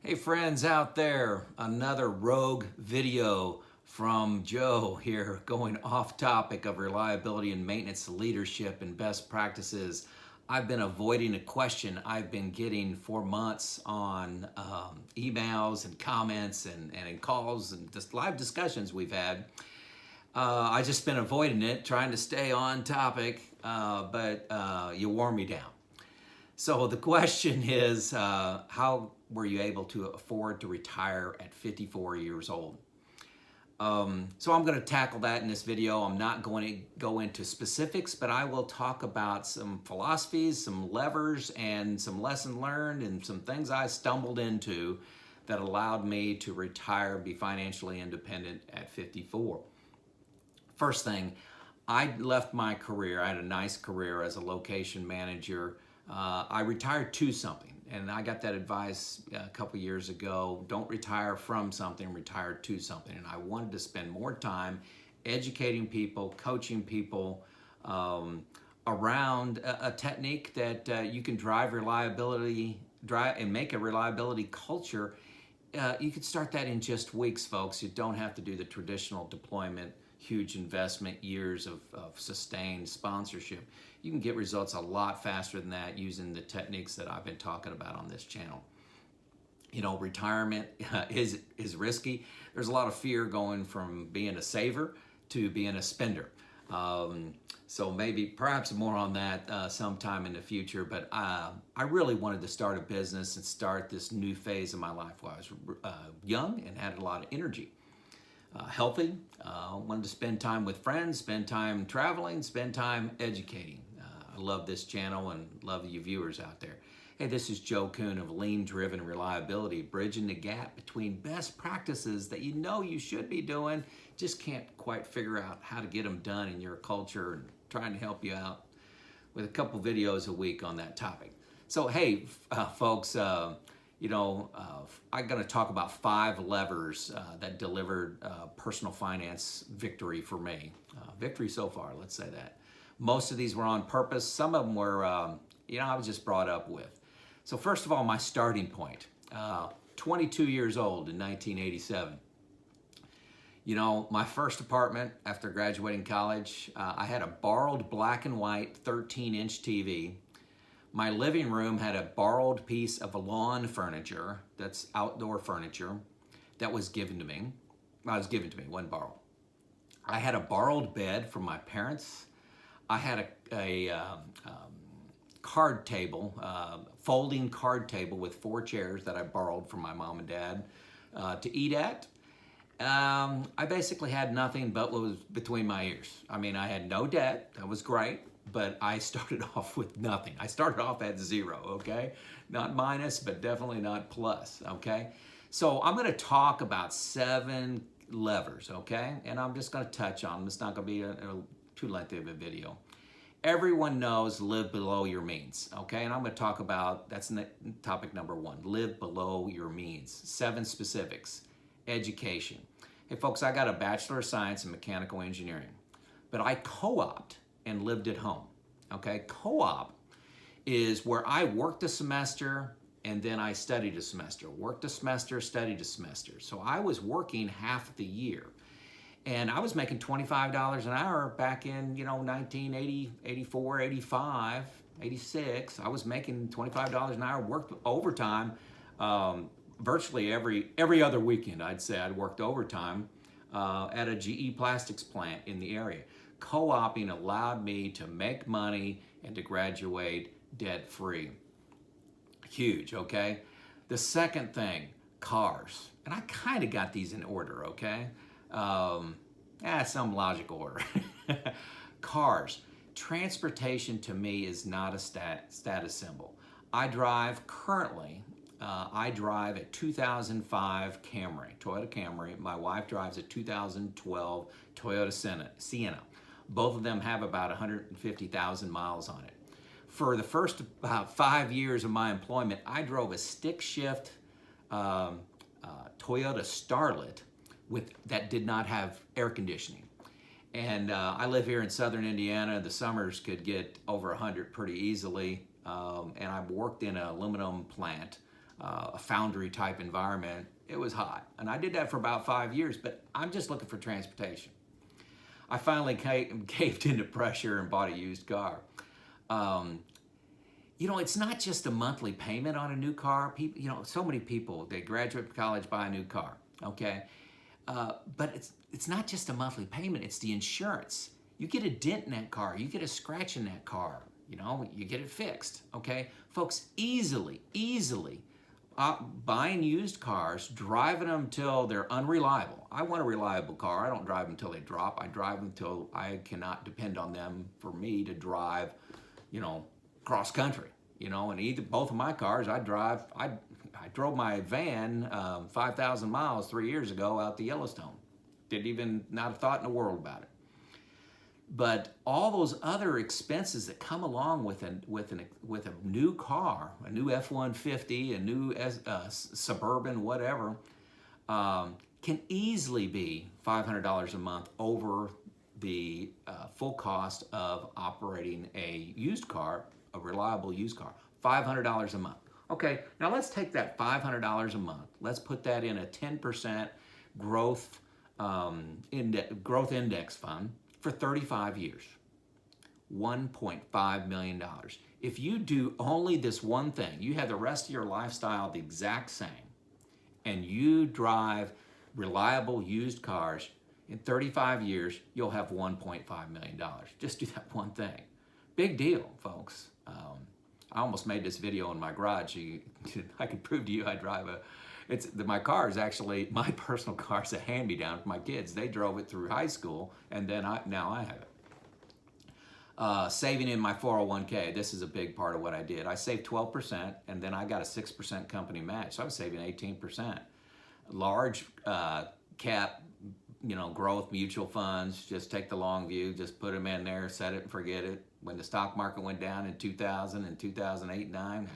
Hey friends out there, another rogue video from Joe here going off topic of reliability and maintenance leadership and best practices. I've been avoiding a question I've been getting for months on emails and comments and in calls and just live discussions we've had. I just been avoiding it, trying to stay on topic, but you wore me down. So the question is, how were you able to afford to retire at 54 years old? So I'm going to tackle that in this video. I'm not going to go into specifics, but I will talk about some philosophies, some levers, and some lessons learned, and some things I stumbled into that allowed me to retire and be financially independent at 54. First thing, I left my career. I had a nice career as a location manager. I retired to something, and I got that advice a couple years ago. Don't retire from something, retire to something. And I wanted to spend more time educating people, coaching people around a technique that you can drive reliability, and make a reliability culture. You could start that in just weeks, folks. You don't have to do the traditional deployment, huge investment, years of sustained sponsorship. You can get results a lot faster than that using the techniques that I've been talking about on this channel. You know, retirement is risky. There's a lot of fear going from being a saver to being a spender. So perhaps more on that sometime in the future. But I really wanted to start a business and start this new phase of my life while I was young and had a lot of energy. Healthy, wanted to spend time with friends, spend time traveling, spend time educating. I love this channel and love you viewers out there. Hey, this is Joe Kuhn of Lean Driven Reliability, bridging the gap between best practices that you know you should be doing, just can't quite figure out how to get them done in your culture, and trying to help you out with a couple videos a week on that topic. So hey, folks, I'm going to talk about 5 levers that delivered personal finance victory for me. Victory so far, let's say that. Most of these were on purpose. Some of them were, I was just brought up with. So first of all, my starting point, 22 years old in 1987. You know, my first apartment after graduating college, I had a borrowed black and white 13-inch TV. My living room had a borrowed piece of lawn furniture, that's outdoor furniture, that was given to me. Well, it was given to me, wasn't borrowed. I had a borrowed bed from my parents. I had a card table, folding card table with 4 chairs that I borrowed from my mom and dad to eat at. I basically had nothing but what was between my ears. I mean, I had no debt. That was great. But I started off with nothing. I started off at 0, okay? Not minus, but definitely not plus, okay? So I'm going to talk about 7 levers, okay? And I'm just going to touch on them. It's not going to be too lengthy of a video. Everyone knows live below your means, okay? And I'm going to talk about, that's topic number 1, live below your means. 7 specifics. Education. Hey, folks, I got a Bachelor of Science in Mechanical Engineering, but I co-opted and lived at home, okay? Co-op is where I worked a semester and then I studied a semester. Worked a semester, studied a semester. So I was working half the year. And I was making $25 an hour back in, 1980, 84, 85, 86. I was making $25 an hour, worked overtime virtually every other weekend, I'd say. I'd worked overtime at a GE plastics plant in the area. Co-oping allowed me to make money and to graduate debt-free. Huge, okay? The second thing, cars. And I kind of got these in order, okay? Some logical order. Cars. Transportation to me is not a status symbol. I drive a 2005 Camry, Toyota Camry. My wife drives a 2012 Toyota Sienna. Both of them have about 150,000 miles on it. For the first about 5 years of my employment, I drove a stick shift Toyota Starlet that did not have air conditioning. And I live here in southern Indiana. The summers could get over 100 pretty easily. And I've worked in an aluminum plant a foundry type environment, it was hot. And I did that for about 5 years, but I'm just looking for transportation. I finally caved into pressure and bought a used car. Um, it's not just a monthly payment on a new car. People, so many people, they graduate from college, buy a new car, okay? But it's not just a monthly payment, it's the insurance. You get a dent in that car, you get a scratch in that car, you get it fixed, okay? Folks, easily, buying used cars, driving them till they're unreliable. I want a reliable car. I don't drive them until they drop. I drive them until I cannot depend on them for me to drive, cross country. And both of my cars, I drove my van 5,000 miles 3 years ago out to Yellowstone. Didn't even, not a thought in the world about it. But all those other expenses that come along with a new car, a new F-150, a new Suburban, whatever, can easily be $500 a month over the full cost of operating a used car, a reliable used car. $500 a month. Okay, now let's take that $500 a month. Let's put that in a 10% growth index fund for 35 years. $1.5 million. If you do only this one thing, you have the rest of your lifestyle the exact same, and you drive reliable used cars, in 35 years, you'll have $1.5 million. Just do that one thing. Big deal, folks. I almost made this video in my garage. I can prove to you I drive my car is actually, my personal car is a hand-me-down for my kids. They drove it through high school, and then now I have it. Saving in my 401k, this is a big part of what I did. I saved 12%, and then I got a 6% company match, so I was saving 18%. Large cap, growth mutual funds, just take the long view, just put them in there, set it and forget it. When the stock market went down in 2000 and 2008 and 9,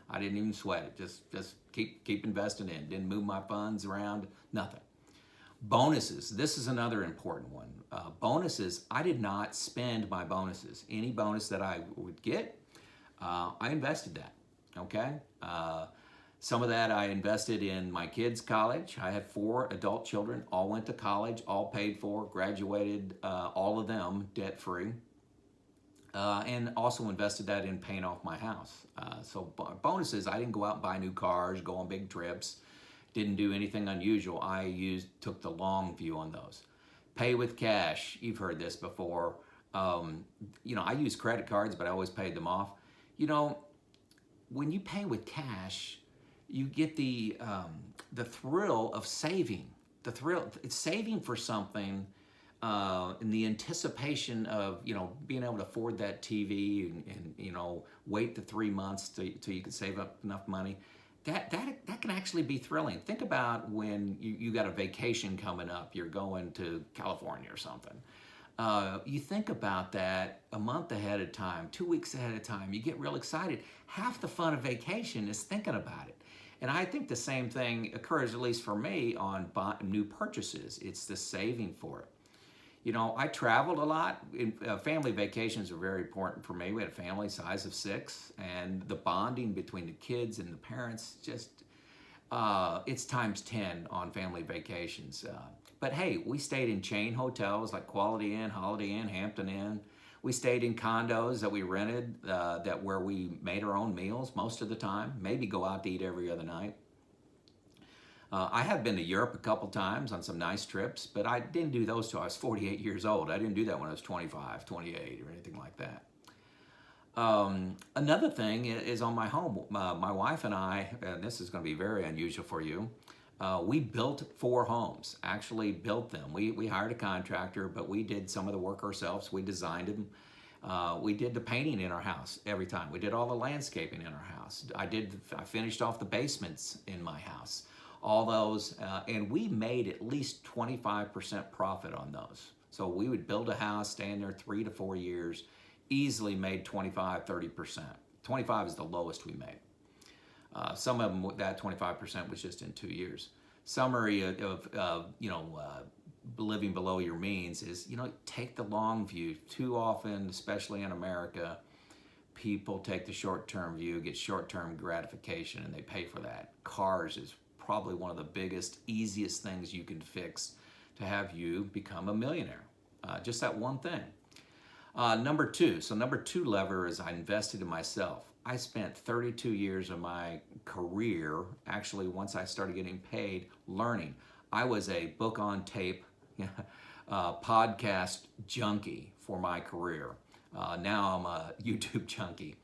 I didn't even sweat it. Just keep investing in. Didn't move my funds around, nothing. Bonuses, this is another important one. Bonuses, I did not spend my bonuses. Any bonus that I would get, I invested that, okay? Some of that I invested in my kids' college. I have 4 adult children, all went to college, all paid for, graduated, all of them debt-free. And also invested that in paying off my house. So bonuses, I didn't go out and buy new cars, go on big trips, didn't do anything unusual. I took the long view on those. Pay with cash, you've heard this before. I use credit cards, but I always paid them off. When you pay with cash, you get the thrill of saving. It's saving for something. In the anticipation of being able to afford that TV and wait the 3 months till you can save up enough money, that can actually be thrilling. Think about when you got a vacation coming up, you're going to California or something. You think about that a month ahead of time, 2 weeks ahead of time, you get real excited. Half the fun of vacation is thinking about it. And I think the same thing occurs, at least for me, on new purchases. It's the saving for it. I traveled a lot. Family vacations are very important for me. We had a family size of 6, and the bonding between the kids and the parents, it's times 10 on family vacations. But hey, we stayed in chain hotels like Quality Inn, Holiday Inn, Hampton Inn. We stayed in condos that we rented, where we made our own meals most of the time, maybe go out to eat every other night. I have been to Europe a couple times on some nice trips, but I didn't do those till I was 48 years old. I didn't do that when I was 25, 28, or anything like that. Another thing is on my home. My wife and I, and this is going to be very unusual for you, we built 4 homes, actually built them. We hired a contractor, but we did some of the work ourselves. We designed them. We did the painting in our house every time. We did all the landscaping in our house. I finished off the basements in my house. All those, and we made at least 25% profit on those. So we would build a house, stay in there 3 to 4 years, easily made 25, 30%. 25 is the lowest we made. Some of them, that 25% was just in 2 years. Summary of living below your means is, take the long view. Too often, especially in America, people take the short-term view, get short-term gratification, and they pay for that. Cars is probably one of the biggest, easiest things you can fix to have you become a millionaire. Just that one thing. Number two lever is I invested in myself. I spent 32 years of my career, actually once I started getting paid, learning. I was a book on tape podcast junkie for my career. Now I'm a YouTube junkie.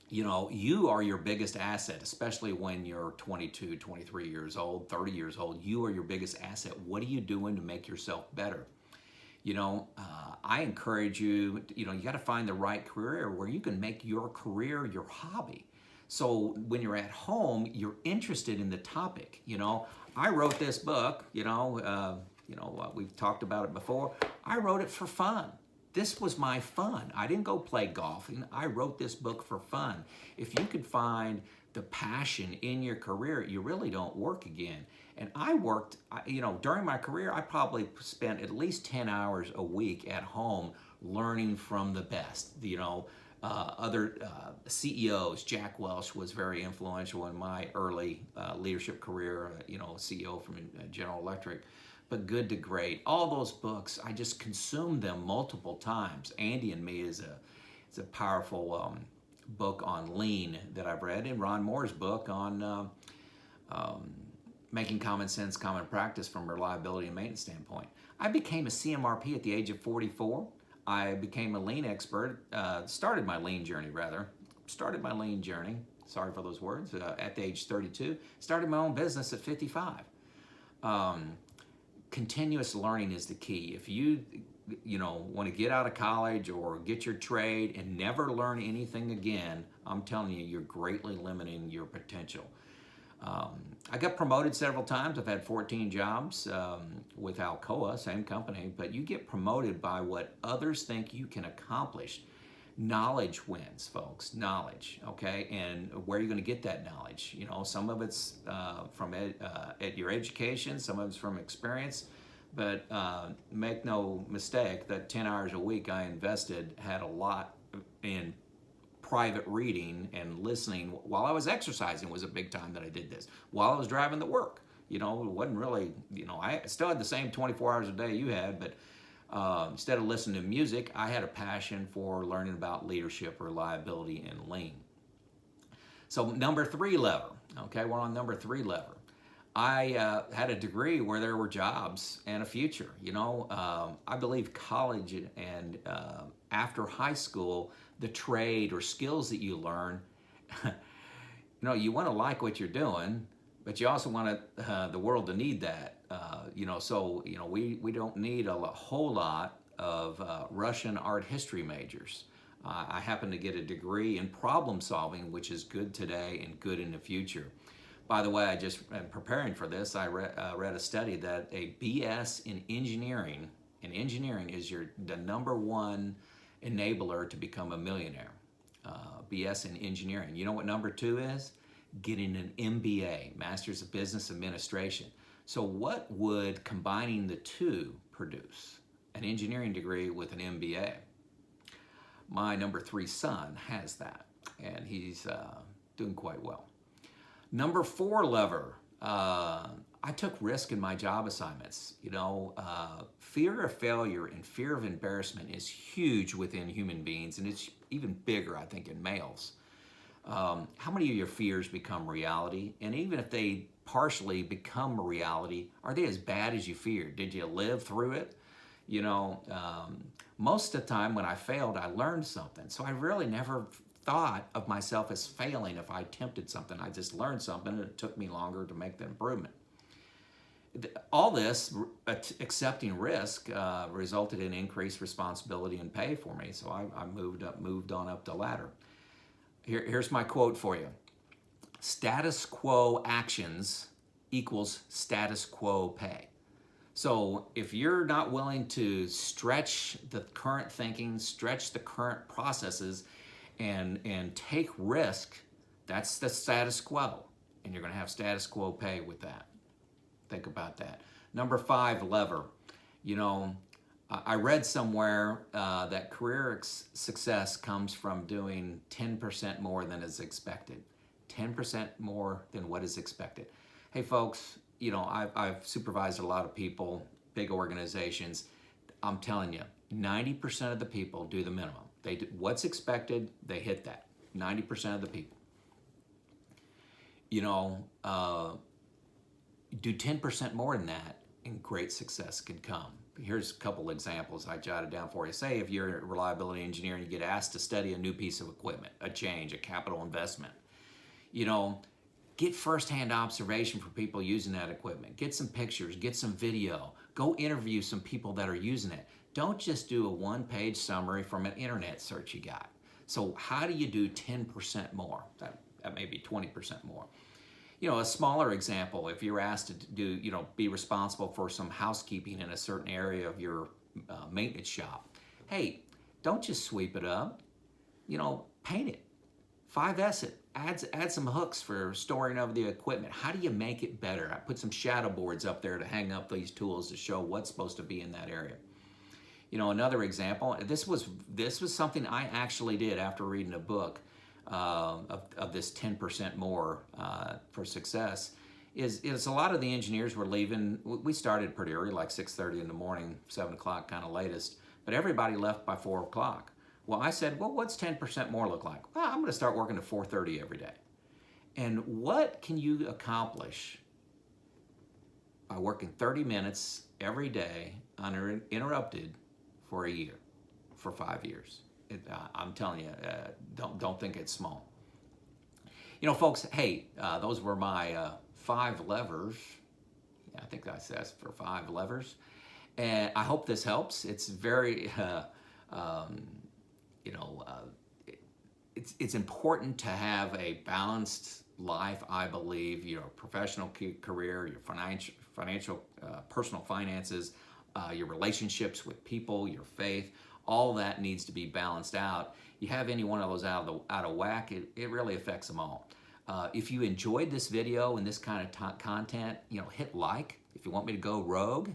You are your biggest asset, especially when you're 22, 23 years old, 30 years old. You are your biggest asset. What are you doing to make yourself better? I encourage you, you got to find the right career where you can make your career your hobby. So when you're at home, you're interested in the topic. I wrote this book, we've talked about it before. I wrote it for fun. This was my fun. I didn't go play golf. I wrote this book for fun. If you could find the passion in your career, you really don't work again. And I worked, during my career, I probably spent at least 10 hours a week at home learning from the best. Other CEOs. Jack Welch was very influential in my early leadership career, CEO from General Electric. But Good to Great, all those books, I just consumed them multiple times. Andy and Me is a powerful book on lean that I've read, and Ron Moore's book on making common sense, common practice from a reliability and maintenance standpoint. I became a CMRP at the age of 44. I became a lean expert, started my lean journey, sorry for those words, at the age 32. Started my own business at 55. Continuous learning is the key. If you want to get out of college or get your trade and never learn anything again, I'm telling you, you're greatly limiting your potential. I got promoted several times. I've had 14 jobs with Alcoa, same company, but you get promoted by what others think you can accomplish. Knowledge wins, folks, knowledge, okay? And where are you going to get that knowledge? Some of it's from at your education, some of it's from experience, but make no mistake, that 10 hours a week I invested had a lot in private reading and listening. While I was exercising was a big time that I did this. While I was driving to work, it wasn't really, I still had the same 24 hours a day you had, but instead of listening to music, I had a passion for learning about leadership, reliability, and lean. So number three lever, okay, we're on number three lever. I had a degree where there were jobs and a future. I believe college and after high school, the trade or skills that you learn, you want to like what you're doing, but you also want the world to need that. We don't need a whole lot of Russian art history majors. I happen to get a degree in problem solving, which is good today and good in the future. By the way, I just am preparing for this. I read a study that a BS in engineering, is the number one enabler to become a millionaire. BS in engineering. You know what number two is? Getting an MBA, Master's of Business Administration. So what would combining the two produce? An engineering degree with an MBA. My number three son has that, and he's doing quite well. Number four lever, I took risk in my job assignments. Fear of failure and fear of embarrassment is huge within human beings, and it's even bigger, I think, in males. How many of your fears become reality? And even if they partially become a reality, are they as bad as you feared? Did you live through it? Most of the time when I failed, I learned something. So I really never thought of myself as failing if I attempted something. I just learned something, and it took me longer to make the improvement. All this, accepting risk, resulted in increased responsibility and pay for me. So I moved on up the ladder. Here's my quote for you. Status quo actions equals status quo pay. So if you're not willing to stretch the current thinking, stretch the current processes, and take risk, that's the status quo. And you're going to have status quo pay with that. Think about that. Number five lever. I read somewhere that career success comes from doing 10% more than is expected. 10% more than what is expected. Hey, folks, you know, I've supervised a lot of people, big organizations. I'm telling you, 90% of the people do the minimum. They do what's expected, they hit that. 90% of the people. You know, do 10% more than that, and great success can come. Here's a couple examples I jotted down for you. Say if you're a reliability engineer and you get asked to study a new piece of equipment, a change, a capital investment, you know, get firsthand observation for people using that equipment. Get some pictures, get some video, go interview some people that are using it. Don't just do a one-page summary from an internet search you got. So how do you do 10% more? That may be 20% more. You know, a smaller example, if you're asked to do, you know, be responsible for some housekeeping in a certain area of your maintenance shop. Hey, don't just sweep it up, you know, paint it, 5S it, add some hooks for storing of the equipment. How do you make it better? I put some shadow boards up there to hang up these tools to show what's supposed to be in that area. You know, another example, this was something I actually did after reading a book of this 10% more for success. Is a lot of the engineers were leaving. We started pretty early, like 6:30 in the morning, 7 o'clock kind of latest, but everybody left by 4 o'clock. Well, I said, well, what's 10% more look like? Well, I'm going to start working at 4:30 every day. And what can you accomplish by working 30 minutes every day uninterrupted for a year, for 5 years? I'm telling you, don't think it's small. You know, folks, hey, those were my 5 levers. Yeah, I think I said for 5 levers. And I hope this helps. It's very, you know, it's important to have a balanced life, I believe. Your professional career, your financial, personal finances, your relationships with people, your faith, all that needs to be balanced out. You have any one of those out of whack, it really affects them all. If you enjoyed this video and this kind of content, you know, hit like. If you want me to go rogue,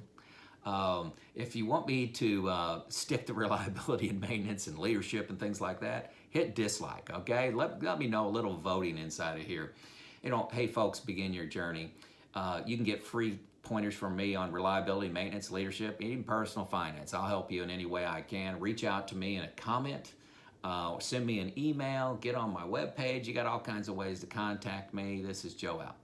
if you want me to stick to reliability and maintenance and leadership and things like that, hit dislike, okay? Let me know, a little voting inside of here. You know, hey folks, begin your journey. You can get free pointers from me on reliability, maintenance, leadership, even personal finance. I'll help you in any way I can. Reach out to me in a comment, send me an email, get on my webpage. You got all kinds of ways to contact me. This is Joe out.